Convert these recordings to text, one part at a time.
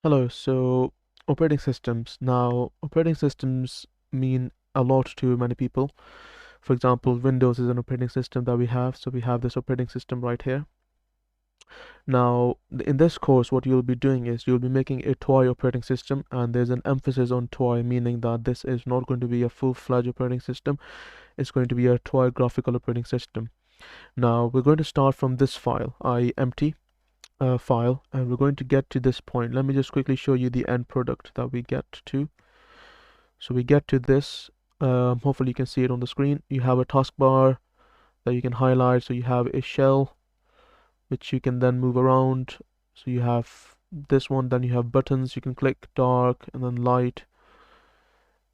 Hello, so operating systems. Now, operating systems mean a lot to many people. For example, Windows is an operating system that we have, so we have this operating system right here. Now, in this course, what you'll be doing is you'll be making a toy operating system, and there's an emphasis on toy, meaning that this is not going to be a full-fledged operating system. It's going to be a toy graphical operating system. Now, we're going to start from this file, empty file, and we're going to get to this point. Let me just quickly show you the end product that we get to. So we get to this. Hopefully you can see it on the screen. You have a taskbar that you can highlight. So you have a shell which you can then move around. So you have this one, then you have buttons. You can click dark and then light.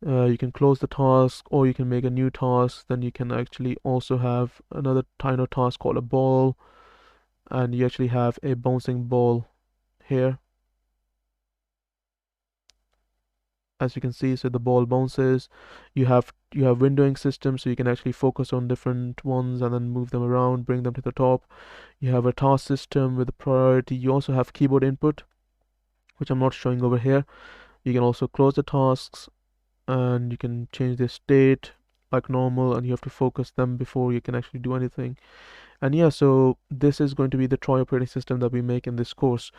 You can close the task, or you can make a new task. Then you can actually also have another tiny task called a ball, and you actually have a bouncing ball here, as you can see. So the ball bounces. You have windowing system, so you can actually focus on different ones and then move them around, bring them to the top. You have a task system with a priority. You also have keyboard input, which I'm not showing over here. You can also close the tasks, and you can change the state like normal, and you have to focus them before you can actually do anything. And yeah, so this is going to be the Troy operating system that we make in this course,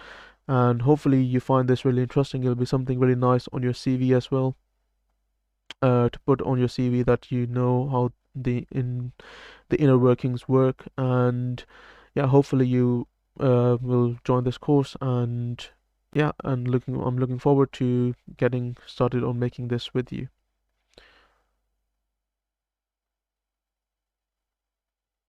and hopefully you find this really interesting. It'll be something really nice on your CV as well, to put on your CV that you know how the inner workings work. And yeah, hopefully you will join this course. And yeah, I'm looking forward to getting started on making this with you.